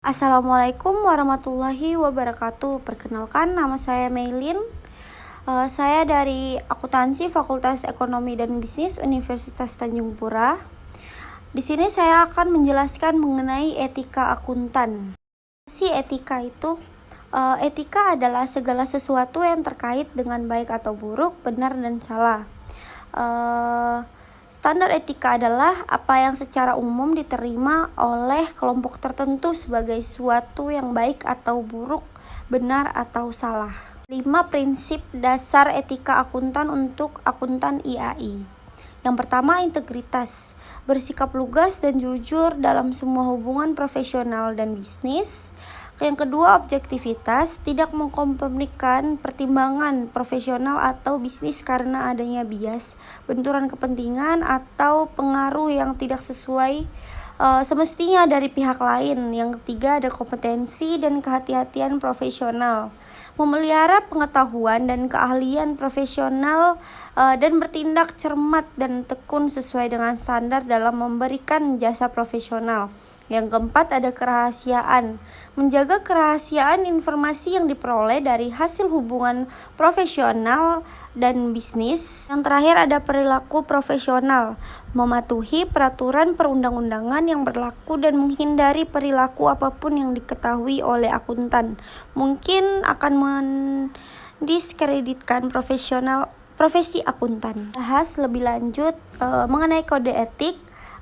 Assalamualaikum warahmatullahi wabarakatuh. Perkenalkan, nama saya Meilin. Saya dari Akuntansi Fakultas Ekonomi dan Bisnis Universitas Tanjung Pura. Di sini saya akan menjelaskan mengenai etika akuntan. Etika itu? Etika adalah segala sesuatu yang terkait dengan baik atau buruk, benar dan salah. Standar etika adalah apa yang secara umum diterima oleh kelompok tertentu sebagai suatu yang baik atau buruk, benar atau salah. 5 prinsip dasar etika akuntan untuk akuntan IAI. Yang pertama, integritas. Bersikap lugas dan jujur dalam semua hubungan profesional dan bisnis. Yang kedua, objektivitas, tidak mengkompromikan pertimbangan profesional atau bisnis karena adanya bias, benturan kepentingan, atau pengaruh yang tidak sesuai semestinya dari pihak lain. Yang ketiga, ada kompetensi dan kehati-hatian profesional, memelihara pengetahuan dan keahlian profesional dan bertindak cermat dan tekun sesuai dengan standar dalam memberikan jasa profesional. Yang keempat, ada kerahasiaan, menjaga kerahasiaan informasi yang diperoleh dari hasil hubungan profesional dan bisnis. Yang terakhir, ada perilaku profesional, mematuhi peraturan perundang-undangan yang berlaku dan menghindari perilaku apapun yang diketahui oleh akuntan mungkin akan mendiskreditkan profesi akuntan. Bahas lebih lanjut mengenai kode etik.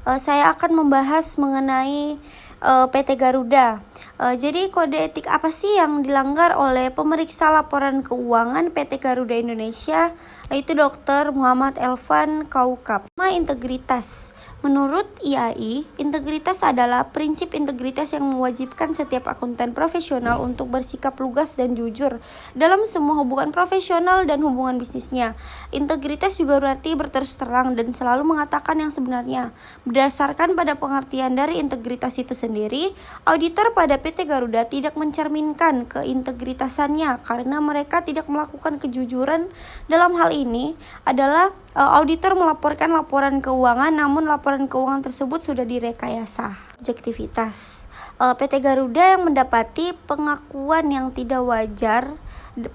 Saya akan membahas mengenai PT Garuda. Jadi kode etik apa sih yang dilanggar oleh pemeriksa laporan keuangan PT Garuda Indonesia, yaitu Dr. Muhammad Elvan Kaukab. Integritas. Menurut IAI, integritas adalah prinsip integritas yang mewajibkan setiap akuntan profesional untuk bersikap lugas dan jujur dalam semua hubungan profesional dan hubungan bisnisnya. Integritas juga berarti berterus terang dan selalu mengatakan yang sebenarnya. Berdasarkan pada pengertian dari integritas itu sendiri, auditor pada PT Garuda tidak mencerminkan keintegritasannya karena mereka tidak melakukan kejujuran. Dalam hal ini adalah auditor melaporkan laporan keuangan, namun laporan keuangan tersebut sudah direkayasa. Objektivitas. PT Garuda yang mendapati pengakuan yang tidak wajar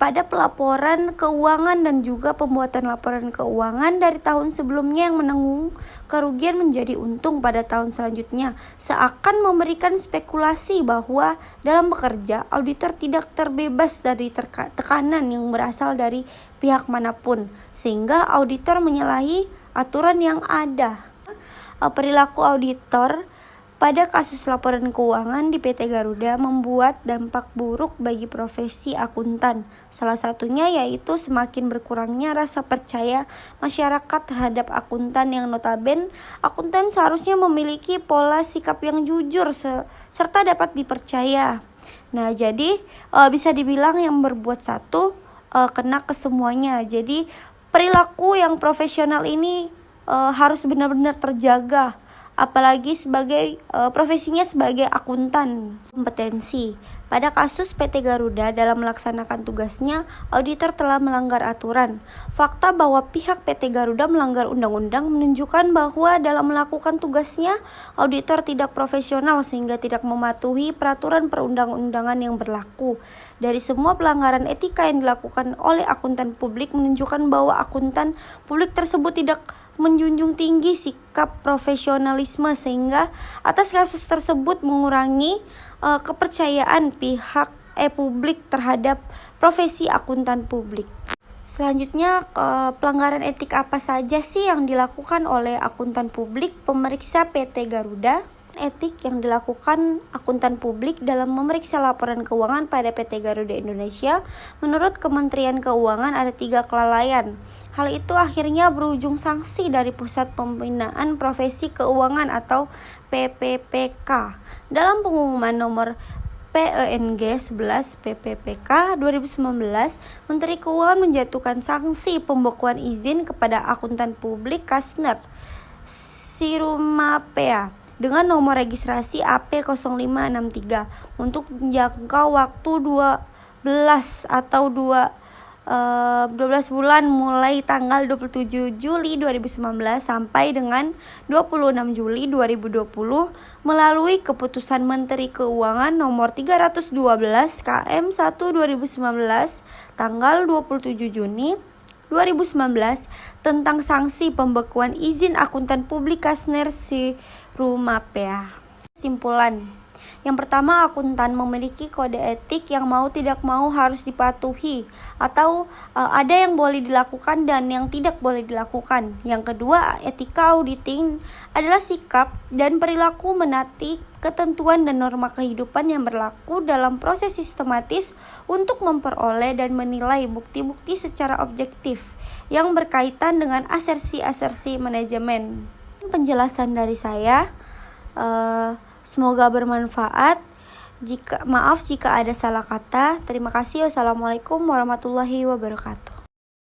pada pelaporan keuangan dan juga pembuatan laporan keuangan dari tahun sebelumnya yang menanggung kerugian menjadi untung pada tahun selanjutnya, seakan memberikan spekulasi bahwa dalam bekerja, auditor tidak terbebas dari tekanan yang berasal dari pihak manapun, sehingga auditor menyalahi aturan yang ada. Perilaku auditor pada kasus laporan keuangan di PT Garuda membuat dampak buruk bagi profesi akuntan. Salah satunya yaitu semakin berkurangnya rasa percaya masyarakat terhadap akuntan yang notabene akuntan seharusnya memiliki pola sikap yang jujur serta dapat dipercaya. Nah, jadi bisa dibilang yang berbuat satu kena ke semuanya. Jadi perilaku yang profesional ini harus benar-benar terjaga, apalagi sebagai profesinya sebagai akuntan. Kompetensi. Pada kasus PT Garuda dalam melaksanakan tugasnya, auditor telah melanggar aturan. Fakta bahwa pihak PT Garuda melanggar undang-undang menunjukkan bahwa dalam melakukan tugasnya, auditor tidak profesional sehingga tidak mematuhi peraturan perundang-undangan yang berlaku. Dari semua pelanggaran etika yang dilakukan oleh akuntan publik menunjukkan bahwa akuntan publik tersebut tidak menjunjung tinggi sikap profesionalisme sehingga atas kasus tersebut mengurangi kepercayaan publik terhadap profesi akuntan publik. Selanjutnya, pelanggaran etik apa saja sih yang dilakukan oleh akuntan publik pemeriksa PT Garuda? Etik yang dilakukan akuntan publik dalam memeriksa laporan keuangan pada PT Garuda Indonesia, menurut Kementerian Keuangan ada 3 kelalaian. Hal itu akhirnya berujung sanksi dari Pusat Pembinaan Profesi Keuangan atau PPPK. Dalam pengumuman nomor PENG 11 PPPK 2019, Menteri Keuangan menjatuhkan sanksi pembekuan izin kepada akuntan publik Kasner Sirumapea dengan nomor registrasi AP0563 untuk jangka waktu 12 atau 2 12 bulan mulai tanggal 27 Juli 2019 sampai dengan 26 Juli 2020 melalui keputusan Menteri Keuangan nomor 312 KM 1 2019 tanggal 27 Juni 2019 tentang sanksi pembekuan izin akuntan publik Kasner Sirumapea. Kesimpulan. Yang pertama, akuntan memiliki kode etik yang mau tidak mau harus dipatuhi atau ada yang boleh dilakukan dan yang tidak boleh dilakukan. Yang kedua, etika auditing adalah sikap dan perilaku menaati ketentuan dan norma kehidupan yang berlaku dalam proses sistematis untuk memperoleh dan menilai bukti-bukti secara objektif yang berkaitan dengan asersi-asersi manajemen. Penjelasan dari saya. Semoga bermanfaat. Maaf jika ada salah kata. Terima kasih. Wassalamualaikum warahmatullahi wabarakatuh.